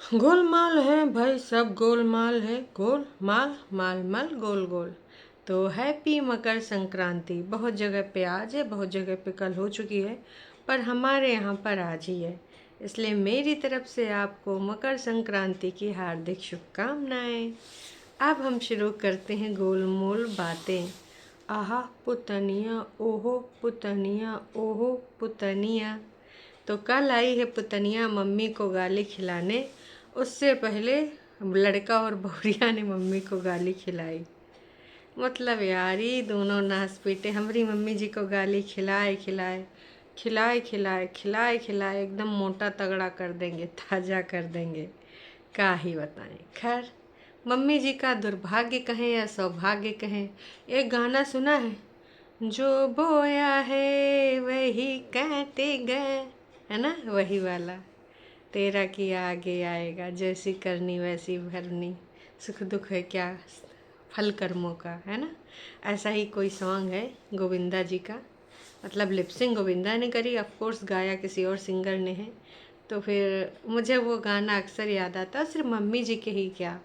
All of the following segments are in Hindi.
गोलमाल है भाई, सब गोलमाल है। गोल माल माल माल गोल गोल। तो हैप्पी मकर संक्रांति। बहुत जगह पे आज है, बहुत जगह पे कल हो चुकी है, पर हमारे यहाँ पर आज ही है। इसलिए मेरी तरफ से आपको मकर संक्रांति की हार्दिक शुभकामनाएं। अब हम शुरू करते हैं गोलमोल बातें। आहा पुतनिया ओहो पुतनिया ओहो पुतनिया। तो कल आई है पुतनिया मम्मी को गाली खिलाने। उससे पहले लड़का और बहुरिया ने मम्मी को गाली खिलाई। मतलब यार ये दोनों नास पीटे, हमारी मम्मी जी को गाली खिलाए खिलाए खिलाए खिलाए खिलाए खिलाए एकदम मोटा तगड़ा कर देंगे, ताज़ा कर देंगे। क्या ही बताएं। खैर, मम्मी जी का दुर्भाग्य कहें या सौभाग्य कहें, एक गाना सुना है, जो बोया है वही काटेगा, है ना, वही वाला। तेरा किया आगे आएगा, जैसी करनी वैसी भरनी, सुख दुख है क्या फल कर्मों का, है ना। ऐसा ही कोई सॉन्ग है गोविंदा जी का। मतलब लिपसिंग गोविंदा ने करी, ऑफ कोर्स गाया किसी और सिंगर ने है। तो फिर मुझे वो गाना अक्सर याद आता है। सिर्फ मम्मी जी के ही क्या,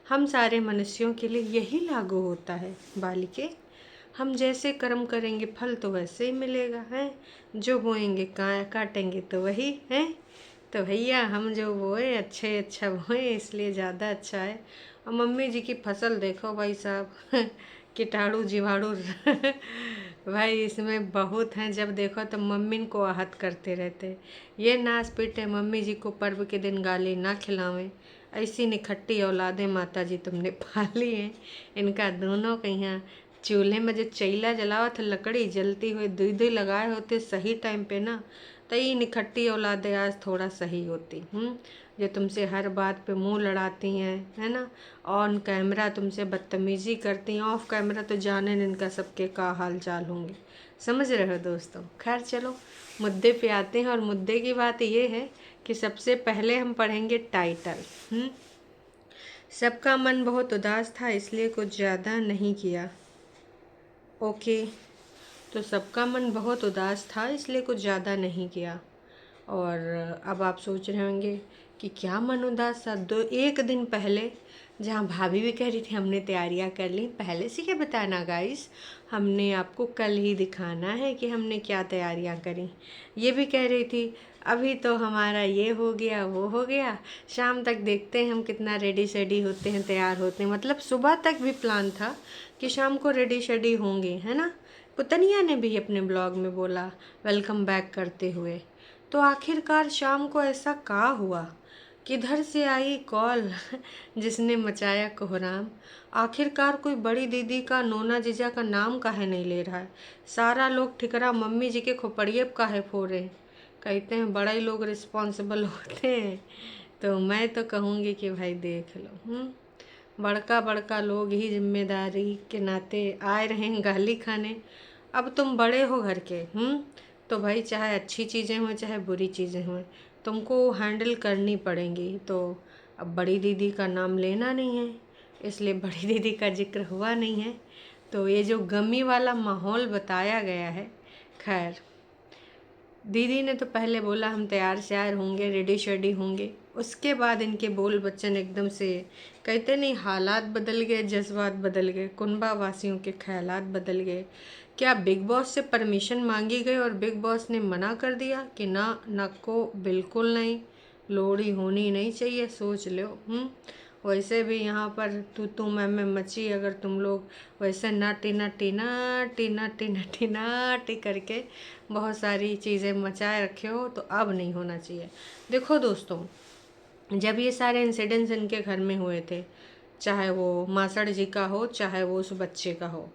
हम सारे मनुष्यों के लिए यही लागू होता है बालिके। हम जैसे कर्म करेंगे फल तो वैसे ही मिलेगा है। जो बोएंगे काटेंगे तो वही है। तो भैया हम जो बोए अच्छे अच्छा बोए, इसलिए ज़्यादा अच्छा है। और मम्मी जी की फसल देखो भाई साहब कीटाणु जीवाणु भाई इसमें बहुत हैं। जब देखो तो मम्मी को आहत करते रहते। ये नाच पीटे मम्मी जी को पर्व के दिन गाली ना खिलावें। ऐसी निखट्टी औलादे माता जी तुमने पाली हैं। इनका दोनों के यहाँ चूल्हे में जो चैला जलावा था, लकड़ी जलती हुई दुई दुई लगाए होते सही टाइम पे ना, तो ये निखट्टी औलादे आज थोड़ा सही होती। जो तुमसे हर बात पे मुंह लड़ाती हैं, है ना, ऑन कैमरा तुमसे बदतमीजी करती हैं, ऑफ कैमरा तो जाने न इनका सबके का हाल चाल होंगे। समझ रहे हो दोस्तों। खैर चलो मुद्दे पे आते हैं। और मुद्दे की बात ये है कि सबसे पहले हम पढ़ेंगे टाइटल। सबका मन बहुत उदास था इसलिए कुछ ज़्यादा नहीं किया। ओके, तो सबका मन बहुत उदास था इसलिए कुछ ज़्यादा नहीं किया। और अब आप सोच रहे होंगे कि क्या मन उदास था। एक दिन पहले जहाँ भाभी भी कह रही थी हमने तैयारियाँ कर ली, पहले से क्या बताना गाइस, हमने आपको कल ही दिखाना है कि हमने क्या तैयारियाँ करी। ये भी कह रही थी अभी तो हमारा ये हो गया वो हो गया, शाम तक देखते हैं हम कितना रेडी शेडी होते हैं, तैयार होते हैं। मतलब सुबह तक भी प्लान था कि शाम को रेडी शेडी होंगे, है ना। पुतनिया ने भी अपने ब्लॉग में बोला वेलकम बैक करते हुए। तो आखिरकार शाम को ऐसा का हुआ, किधर से आई कॉल जिसने मचाया कोहराम। आखिरकार कोई बड़ी दीदी का नोना जीजा का नाम काहे नहीं ले रहा है। सारा लोग ठिकरा मम्मी जी के खोपड़िए काहे फोड़े। कहते हैं बड़े ही लोग रिस्पॉन्सिबल होते हैं। तो मैं तो कहूँगी कि भाई देख लो, बड़का बड़का लोग ही जिम्मेदारी के नाते आए रहे हैं गाली खाने। अब तुम बड़े हो घर के, तो भाई चाहे अच्छी चीज़ें हों चाहे बुरी चीज़ें हों, तुमको हैंडल करनी पड़ेंगी। तो अब बड़ी दीदी का नाम लेना नहीं है, इसलिए बड़ी दीदी का जिक्र हुआ नहीं है। तो ये जो गमी वाला माहौल बताया गया है। खैर, दीदी ने तो पहले बोला हम तैयार श्यार होंगे, रेडी शेडी होंगे। उसके बाद इनके बोल बच्चन एकदम से, कहते नहीं हालात बदल गए, जज्बात बदल गए, कुनबा वासियों के ख्यालात बदल गए। क्या बिग बॉस से परमिशन मांगी गई और बिग बॉस ने मना कर दिया कि ना नको बिल्कुल नहीं, लोड़ी होनी नहीं चाहिए। सोच लो। वैसे भी यहाँ पर तू मैं मची, अगर तुम लोग वैसे नाटी नाटी नाटी नाटी नाटी नाटी करके बहुत सारी चीज़ें मचाए रखे हो, तो अब नहीं होना चाहिए। देखो दोस्तों, जब ये सारे इंसिडेंट्स इनके घर में हुए थे, चाहे वो मासड़ जी का हो चाहे वो उस बच्चे का हो,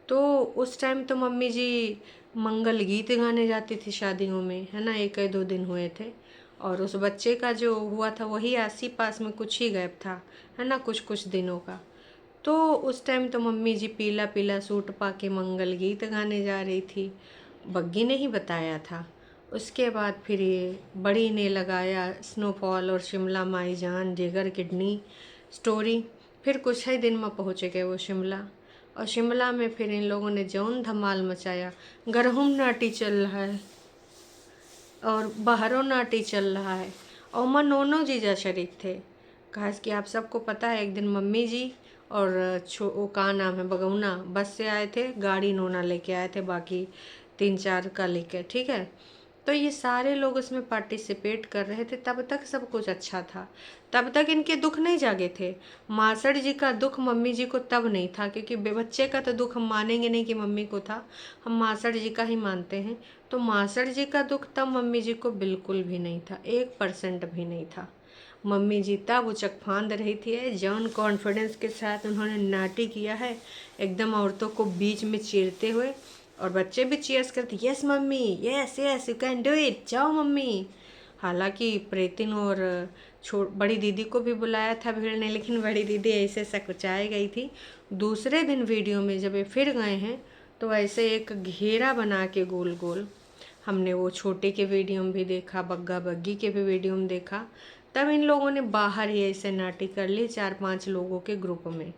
तो उस टाइम तो मम्मी जी मंगल गीत गाने जाती थी शादियों में, है ना। एक 2 दिन हुए थे। और उस बच्चे का जो हुआ था वही आसी पास में कुछ ही गैप था, है ना, कुछ कुछ दिनों का। तो उस टाइम तो मम्मी जी पीला पीला सूट पा के मंगल गीत गाने जा रही थी, बग्गी ने ही बताया था। उसके बाद फिर ये बड़ी ने लगाया स्नोफॉल और शिमला माई जान जिगर किडनी स्टोरी। फिर कुछ ही दिन में पहुँचे गए वो शिमला। और शिमला में फिर इन लोगों ने जौन धमाल मचाया, गरहुम नाटी चल रहा है और बाहरों नाटी चल रहा है। और मनोनो जीजा शरीक थे, खास कि आप सबको पता है, एक दिन मम्मी जी और वो का नाम है बगौना बस से आए थे, गाड़ी नोना लेके आए थे, बाकी 3-4 का लेके, ठीक है। तो ये सारे लोग उसमें पार्टिसिपेट कर रहे थे, तब तक सब कुछ अच्छा था, तब तक इनके दुख नहीं जागे थे। मासड़ जी का दुख मम्मी जी को तब नहीं था, क्योंकि बच्चे का तो दुख हम मानेंगे नहीं कि मम्मी को था, हम मासड़ जी का ही मानते हैं। तो मासड़ जी का दुख तब मम्मी जी को बिल्कुल भी नहीं था, 1% भी नहीं था। मम्मी जी तब उचक फांद रही थी, जॉन कॉन्फिडेंस के साथ उन्होंने नाटी किया है, एकदम औरतों को बीच में चीरते हुए, और बच्चे भी चीयर्स करते, yes mummy, yes yes you can do it, जाओ मम्मी। हालांकि प्रेतिन और बड़ी दीदी को भी बुलाया था भीड़ ने, लेकिन बड़ी दीदी ऐसे सकुचाई गई थी। दूसरे दिन वीडियो में जब ये फिर गए हैं तो ऐसे एक घेरा बना के गोल गोल, हमने वो छोटे के वीडियो में भी देखा, बग्गा बग्गी के भी वीडियो में देखा, तब इन लोगों ने बाहर ही ऐसे नाटी कर ली 4-5 लोगों के ग्रुप में।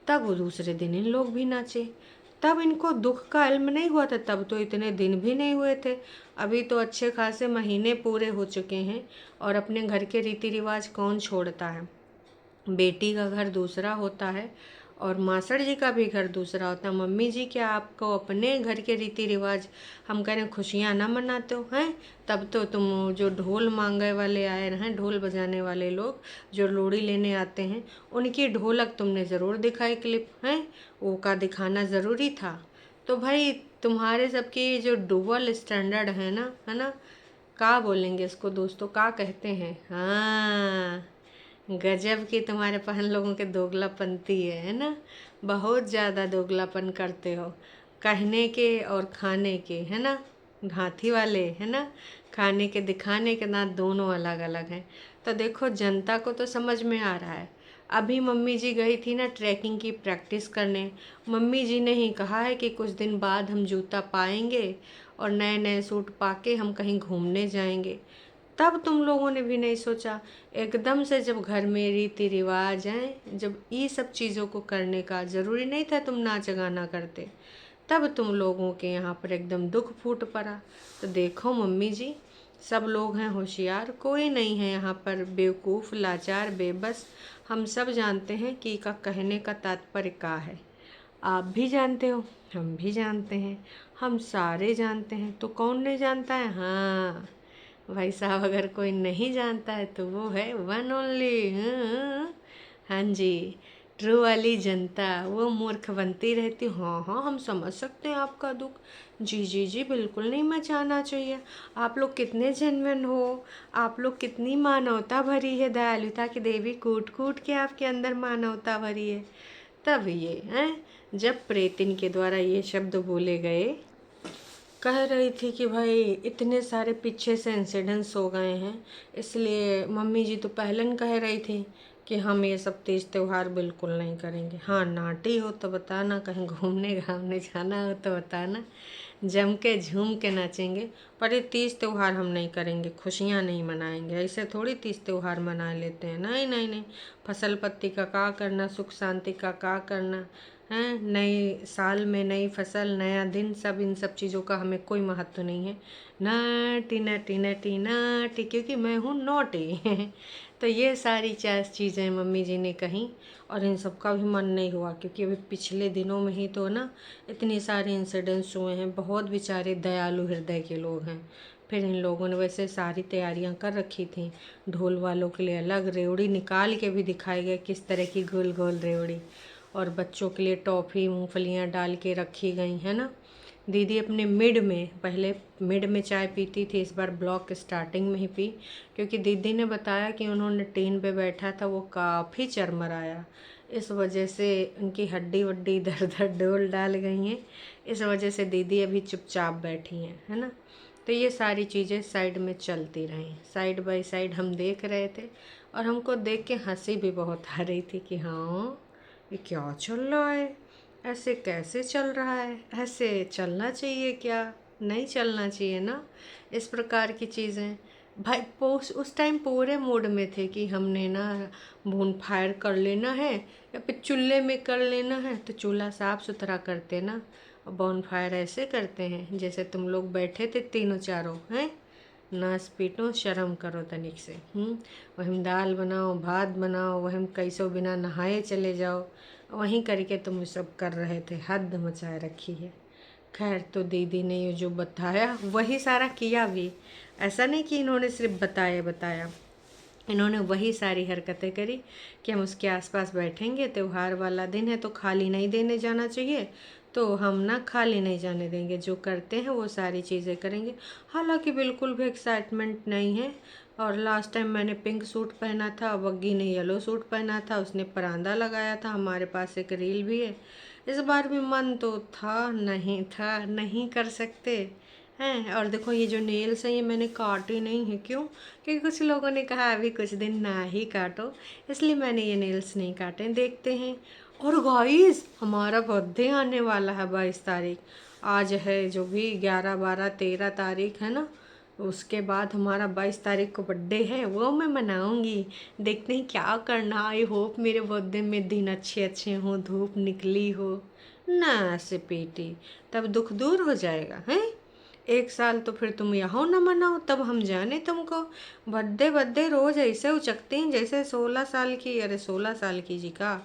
तब वो दूसरे दिन इन लोग भी नाचे, तब इनको दुख का इल्म नहीं हुआ था, तब तो इतने दिन भी नहीं हुए थे। अभी तो अच्छे खासे महीने पूरे हो चुके हैं, और अपने घर के रीति रिवाज कौन छोड़ता है। बेटी का घर दूसरा होता है और मासड़ जी का भी घर दूसरा होता है। मम्मी जी, क्या आपको अपने घर के रीति रिवाज, हम कह रहे हैं, खुशियाँ ना मनाते हो हैं? तब तो तुम जो ढोल मांगे वाले आए हैं, ढोल बजाने वाले लोग जो लोड़ी लेने आते हैं, उनकी ढोलक तुमने ज़रूर दिखाई क्लिप, हैं वो का दिखाना ज़रूरी था। तो भाई तुम्हारे सबकी जो डुअल स्टैंडर्ड है ना, है ना, का बोलेंगे इसको दोस्तों, का कहते हैं, हाँ, गजब की तुम्हारे पहन लोगों के दोगलापंती है ना। बहुत ज़्यादा दोगलापन करते हो, कहने के और खाने के, है ना, हाथी वाले, है ना, खाने के दिखाने के ना दोनों अलग अलग हैं। तो देखो जनता को तो समझ में आ रहा है। अभी मम्मी जी गई थी ना ट्रैकिंग की प्रैक्टिस करने, मम्मी जी ने ही कहा है कि कुछ दिन बाद हम जूता पाएंगे और नए नए सूट पाके हम कहीं घूमने जाएंगे। तब तुम लोगों ने भी नहीं सोचा, एकदम से जब घर में रीति रिवाज हैं, जब ये सब चीज़ों को करने का ज़रूरी नहीं था तुम नाच गाना करते, तब तुम लोगों के यहाँ पर एकदम दुख फूट पड़ा। तो देखो मम्मी जी, सब लोग हैं होशियार, कोई नहीं है यहाँ पर बेवकूफ़, लाचार, बेबस। हम सब जानते हैं कि का कहने का तात्पर्य क्या है। आप भी जानते हो, हम भी जानते हैं, हम सारे जानते हैं, तो कौन नहीं जानता है? हाँ भाई साहब, अगर कोई नहीं जानता है तो वो है वन ओनली, हाँ हाँ जी, ट्रू वाली जनता। वो मूर्ख बनती रहती, हाँ हाँ हम समझ सकते हैं आपका दुख, जी जी जी बिल्कुल नहीं मचाना चाहिए। आप लोग कितने जेन्युइन हो, आप लोग कितनी मानवता भरी है, दयालुता की देवी कूट कूट के आपके अंदर मानवता भरी है। तब ये हैं, जब प्रेतिन के द्वारा ये शब्द बोले गए, कह रही थी कि भाई इतने सारे पीछे से इंसिडेंट्स हो गए हैं, इसलिए मम्मी जी तो पहले कह रही थी कि हम ये सब तीज त्यौहार बिल्कुल नहीं करेंगे। हाँ नाटी हो तो बताना, कहीं घूमने घामने जाना हो तो बताना, जम के झूम के नाचेंगे, पर ये तीज त्यौहार हम नहीं करेंगे, खुशियाँ नहीं मनाएंगे। ऐसे थोड़ी तीज त्यौहार मना लेते हैं, नहीं नहीं नहीं। फसल पत्ती का करना, सुख शांति का करना हैं, नए साल में नई फसल, नया दिन, सब इन सब चीज़ों का हमें कोई महत्व नहीं है। नाटी नाटी नाटी नाटी, क्योंकि मैं हूँ नोटी तो ये सारी चीज़ें मम्मी जी ने कहीं, और इन सब का भी मन नहीं हुआ, क्योंकि अभी पिछले दिनों में ही तो ना इतनी सारे इंसिडेंट्स हुए हैं। बहुत बेचारे दयालु हृदय के लोग हैं। फिर इन लोगों ने वैसे सारी तैयारियां कर रखी थी, ढोल वालों के लिए अलग रेवड़ी निकाल के भी दिखाई गए, किस तरह की गोल गोल रेवड़ी, और बच्चों के लिए टॉफ़ी मूंगफलियां डाल के रखी गई है ना। दीदी अपने मिड में, पहले मिड में चाय पीती थी, इस बार ब्लॉक स्टार्टिंग में ही पी, क्योंकि दीदी ने बताया कि उन्होंने टीन पे बैठा था, वो काफ़ी चरमराया, इस वजह से उनकी हड्डी वड्डी इधर उधर डोल डाल गई हैं, इस वजह से दीदी अभी चुपचाप बैठी हैं, है ना। तो ये सारी चीज़ें साइड में चलती रहीं, साइड बाय साइड हम देख रहे थे, और हमको देख के हंसी भी बहुत आ रही थी कि हाँ ये क्या चल रहा है, ऐसे कैसे चल रहा है, ऐसे चलना चाहिए क्या, नहीं चलना चाहिए ना इस प्रकार की चीज़ें। भाई पोस्ट उस टाइम पूरे मूड में थे कि हमने ना बोन फायर कर लेना है, या फिर चूल्हे में कर लेना है, तो चूल्हा साफ़ सुथरा करते ना, बोन फायर ऐसे करते हैं जैसे तुम लोग बैठे थे तीनों चारों हैं, नाच पीटो, शर्म करो तनिक से। वहीं दाल बनाओ, भात बनाओ, वहीं कैसो बिना नहाए चले जाओ, वहीं करके तुम सब कर रहे थे। हद मचाए रखी है। खैर, तो दीदी ने ये जो बताया वही सारा किया भी। ऐसा नहीं कि इन्होंने सिर्फ बताया बताया, इन्होंने वही सारी हरकतें करी कि हम उसके आसपास बैठेंगे, त्यौहार वाला दिन है तो खाली नहीं देने जाना चाहिए, तो हम ना खाली नहीं जाने देंगे, जो करते हैं वो सारी चीज़ें करेंगे। हालांकि बिल्कुल भी एक्साइटमेंट नहीं है। और लास्ट टाइम मैंने पिंक सूट पहना था, बग्गी ने येलो सूट पहना था, उसने परांदा लगाया था, हमारे पास एक रील भी है। इस बार भी मन तो था, नहीं था, नहीं कर सकते हैं। और देखो ये जो नेल्स हैं ये मैंने काटे नहीं है। क्यों? क्योंकि कुछ लोगों ने कहा अभी कुछ दिन ना ही काटो, इसलिए मैंने ये नेल्स नहीं काटे। देखते हैं। और गाइस, हमारा बर्थडे आने वाला है 22 तारीख। आज है जो भी 11, 12, 13 तारीख है ना, उसके बाद हमारा 22 तारीख को बर्थडे है, वो मैं मनाऊंगी। देखते हैं क्या करना। आई होप मेरे बर्थडे में दिन अच्छे अच्छे हों, धूप निकली हो ना से पेटी, तब दुख दूर हो जाएगा है। एक साल तो फिर तुम यहाँ न मनाओ, तब हम जाने तुमको। बर्थडे बर्थडे रोज ऐसे उचकती हैं जैसे 16 साल की। अरे 16 साल की जी का,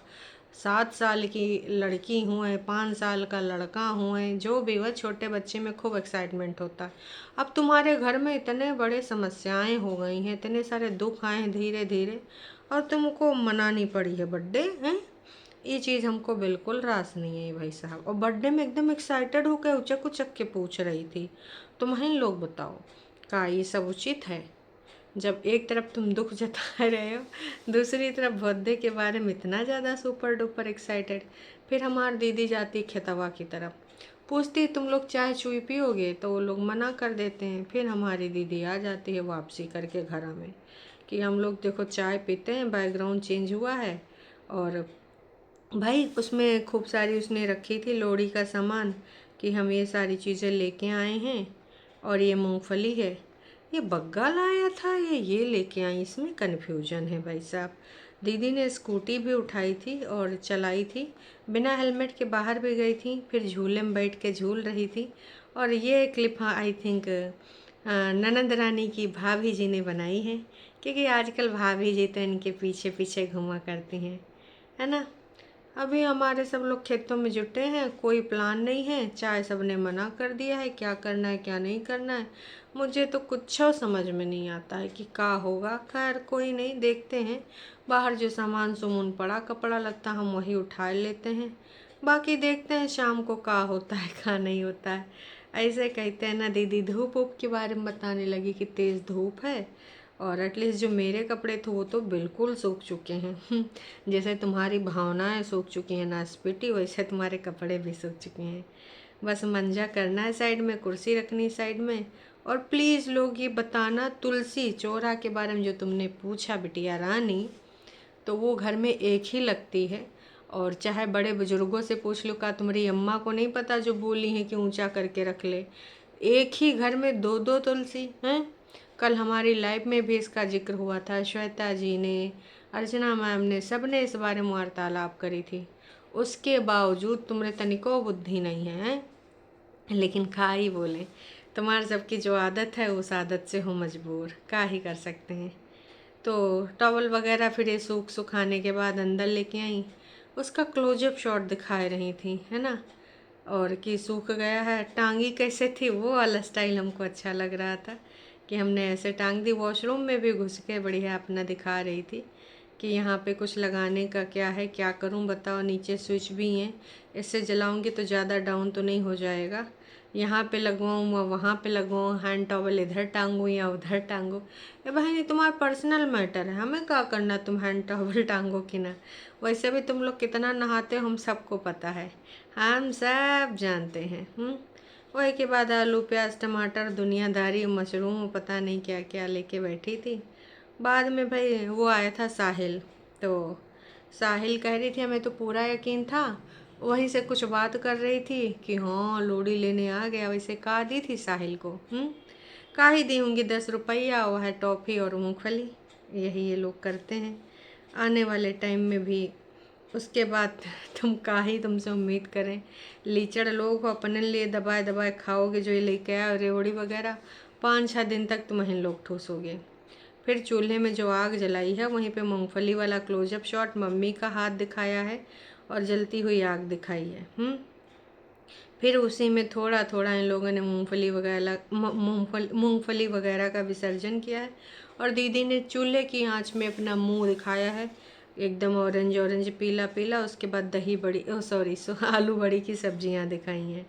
7 साल की लड़की हुए, 5 साल का लड़का हुए, जो भी हुआ, छोटे बच्चे में खूब एक्साइटमेंट होता है। अब तुम्हारे घर में इतने बड़े समस्याएं हो गई हैं, इतने सारे दुख आए हैं धीरे धीरे, और तुमको मनानी पड़ी है बर्थडे हैं। ये चीज़ हमको बिल्कुल रास नहीं है भाई साहब। और बर्थडे में एकदम एक्साइटेड होकर उचक उचक के पूछ रही थी। तुम्हें लोग बताओ, का ये सब उचित है? जब एक तरफ तुम दुख जता रहे हो, दूसरी तरफ बर्थडे के बारे में इतना ज़्यादा सुपर डुपर एक्साइटेड। फिर हमारी दीदी जाती खेतवा की तरफ, पूछती तुम लोग चाय चुई पियोगे, तो वो लोग मना कर देते हैं। फिर हमारी दीदी आ जाती है वापसी करके घर में कि हम लोग देखो चाय पीते हैं, बैकग्राउंड चेंज हुआ है। और भाई उसमें खूब सारी उसने रखी थी लोहड़ी का सामान, कि हम ये सारी चीज़ें लेके आए हैं। और ये मूंगफली है, ये बग्गा लाया था, ये लेके आई, इसमें कन्फ्यूजन है भाई साहब। दीदी ने स्कूटी भी उठाई थी और चलाई थी, बिना हेलमेट के बाहर भी गई थी, फिर झूले में बैठ के झूल रही थी। और ये क्लिप हाँ आई थिंक ननंद रानी की भाभी जी ने बनाई है, क्योंकि आजकल भाभी जी तो इनके पीछे पीछे घुमा करती हैं, है ना। अभी हमारे सब लोग खेतों में जुटे हैं, कोई प्लान नहीं है, चाय सबने मना कर दिया है, क्या करना है क्या नहीं करना है मुझे तो कुछ समझ में नहीं आता है कि क्या होगा। खैर कोई नहीं, देखते हैं। बाहर जो सामान सुमून पड़ा कपड़ा लगता हम वही उठा लेते हैं, बाकी देखते हैं शाम को क्या होता है क्या नहीं होता है। ऐसे कहते हैं ना, दीदी धूप वूप के बारे में बताने लगी कि तेज़ धूप है। और एटलीस्ट जो मेरे कपड़े थे वो तो बिल्कुल सूख चुके हैं। जैसे तुम्हारी भावनाएं सूख चुकी हैं नासपीटी, वैसे तुम्हारे कपड़े भी सूख चुके हैं। बस मंजा करना है साइड में, कुर्सी रखनी साइड में। और प्लीज़ लोग ये बताना, तुलसी चौरा के बारे में जो तुमने पूछा बिटिया रानी, तो वो घर में एक ही लगती है। और चाहे बड़े बुजुर्गों से पूछ लो, का तुम्हारी अम्मा को नहीं पता जो बोली हैं कि ऊंचा करके रख ले? एक ही घर में दो दो तुलसी हैं। कल हमारी लाइफ में भी इसका जिक्र हुआ था, श्वेता जी ने, अर्चना मैम ने, सब ने इस बारे में वार्तालाप करी थी। उसके बावजूद तुम्हारे तनिको बुद्धि नहीं है। लेकिन खा ही बोले, तुम्हारे सबकी जो आदत है उस आदत से हो मजबूर, क्या ही कर सकते हैं। तो टॉवल वगैरह फिर ये सुखाने के बाद अंदर लेके आई, उसका क्लोजअप शॉट दिखाए रही थी, है ना। और कि सूख गया है, टांगी कैसे थी वो वाला स्टाइल हमको अच्छा लग रहा था, कि हमने ऐसे टांग दी। वॉशरूम में भी घुस के बढ़िया अपना दिखा रही थी कि यहाँ पे कुछ लगाने का क्या है, क्या करूँ बताओ। नीचे स्विच भी हैं, इससे जलाऊंगी तो ज़्यादा डाउन तो नहीं हो जाएगा। यहाँ पे लगवाऊँ या वहाँ पे लगवाऊँ, हैंड टॉवल इधर टांगूँ या उधर टांगूँ, ये बहन ये तुम्हारा पर्सनल मैटर है, हमें क्या करना तुम हैंड टॉवल टांगो कि ना। वैसे भी तुम लोग कितना नहाते हो हम सबको पता है, हम सब जानते हैं। वही के बाद आलू प्याज टमाटर दुनियादारी मशरूम पता नहीं क्या क्या लेके बैठी थी। बाद में भाई वो आया था साहिल, तो साहिल कह रही थी, हमें तो पूरा यकीन था, वहीं से कुछ बात कर रही थी कि हाँ लोड़ी लेने आ गया। वैसे कहा दी थी साहिल को? का ही दी होंगी, 10 रुपया, वो है टॉफ़ी और मूँगफली, यही ये लोग करते हैं आने वाले टाइम में भी। उसके बाद तुम का ही तुमसे उम्मीद करें, लीचड़ लोग हो, अपने लिए दबाए दबाए खाओगे जो ये लेके आए रेवड़ी वगैरह। 5-6 दिन तक तुम इन लोग ठूसोगे। फिर चूल्हे में जो आग जलाई है वहीं पे मूंगफली वाला क्लोजअप शॉट मम्मी का हाथ दिखाया है और जलती हुई आग दिखाई है। फिर उसी में थोड़ा थोड़ा इन लोगों ने मूंगफली वगैरह का विसर्जन किया है और दीदी ने चूल्हे की आंच में अपना मुंह दिखाया है, एकदम ऑरेंज ऑरेंज पीला पीला। उसके बाद दही बड़ी आलू बड़ी की सब्जियां दिखाई हैं।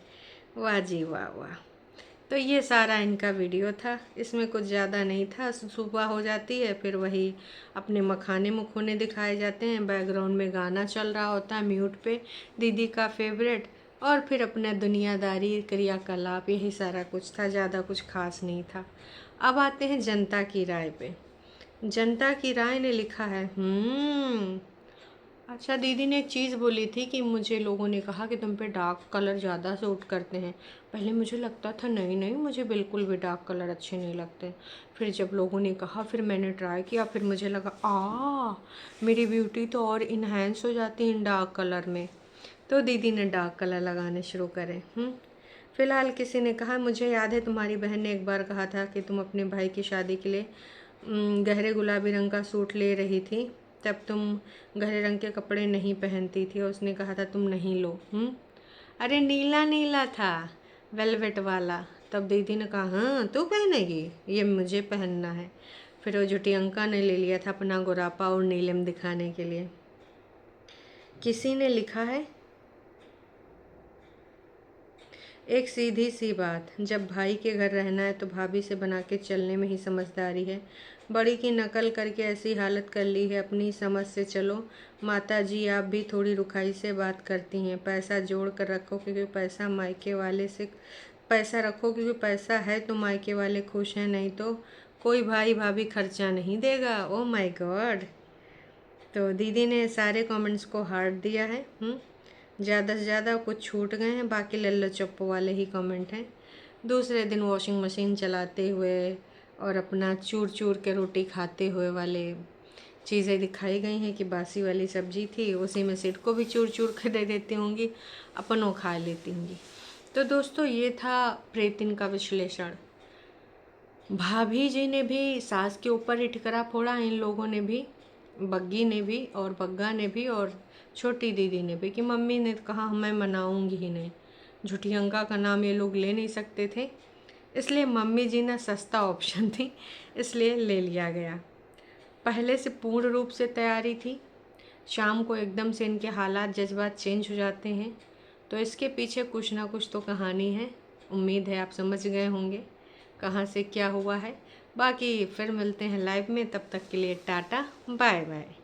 वाह जी वाह वाह। तो ये सारा इनका वीडियो था, इसमें कुछ ज़्यादा नहीं था। सुबह हो जाती है फिर वही अपने मखाने मुखोने दिखाए जाते हैं, बैकग्राउंड में गाना चल रहा होता है म्यूट पे, दीदी का फेवरेट, और फिर अपने दुनियादारी क्रियाकलाप, यही सारा कुछ था, ज़्यादा कुछ खास नहीं था। अब आते हैं जनता की राय पे। जनता की राय ने लिखा है अच्छा, दीदी ने एक चीज़ बोली थी कि मुझे लोगों ने कहा कि तुम पे डार्क कलर ज़्यादा सूट करते हैं। पहले मुझे लगता था नहीं नहीं, मुझे बिल्कुल भी डार्क कलर अच्छे नहीं लगते। फिर जब लोगों ने कहा फिर मैंने ट्राई किया, फिर मुझे लगा मेरी ब्यूटी तो और इन्हेंस हो जाती इन डार्क कलर में। तो दीदी ने डार्क कलर लगाने शुरू करे। फिलहाल किसी ने कहा, मुझे याद है तुम्हारी बहन ने एक बार कहा था कि तुम अपने भाई की शादी के लिए गहरे गुलाबी रंग का सूट ले रही थी, तब तुम गहरे रंग के कपड़े नहीं पहनती थी और उसने कहा था तुम नहीं लो। अरे नीला नीला था, वेलवेट वाला। तब दीदी ने कहा हाँ तू पहनेगी, ये मुझे पहनना है। फिर वो झूठी अंका ने ले लिया था अपना गोरापा और नीलम दिखाने के लिए। किसी ने लिखा है, एक सीधी सी बात, जब भाई के घर रहना है तो भाभी से बना के चलने में ही समझदारी है। बड़ी की नकल करके ऐसी हालत कर ली है, अपनी समझ से चलो। माता जी आप भी थोड़ी रुखाई से बात करती हैं। पैसा जोड़ कर रखो क्योंकि पैसा है तो मायके वाले खुश हैं, नहीं तो कोई भाई भाभी खर्चा नहीं देगा। Oh my God. तो दीदी ने सारे कमेंट्स को हार्ट दिया है। ज़्यादा से ज़्यादा कुछ छूट गए हैं, बाकी लल्लो चप्पो वाले ही कमेंट हैं। दूसरे दिन वॉशिंग मशीन चलाते हुए और अपना चूर चूर के रोटी खाते हुए वाले चीज़ें दिखाई गई हैं कि बासी वाली सब्जी थी, उसी में सिट को भी चूर चूर कर दे देती होंगी, अपन वो खा लेती होंगी। तो दोस्तों ये था प्रेतिन का विश्लेषण। भाभी जी ने भी सास के ऊपर ही ठिकरा फोड़ा, इन लोगों ने भी, बग्गी ने भी और बग्गा ने भी और छोटी दीदी ने भी, कि मम्मी ने कहा मैं मनाऊंगी ही नहीं। झूठी अंका का नाम ये लोग ले नहीं सकते थे, इसलिए मम्मी जी ने सस्ता ऑप्शन थी इसलिए ले लिया गया। पहले से पूर्ण रूप से तैयारी थी, शाम को एकदम से इनके हालात जज्बात चेंज हो जाते हैं, तो इसके पीछे कुछ ना कुछ तो कहानी है। उम्मीद है आप समझ गए होंगे कहाँ से क्या हुआ है। बाकी फिर मिलते हैं लाइव में, तब तक के लिए टाटा बाय बाय।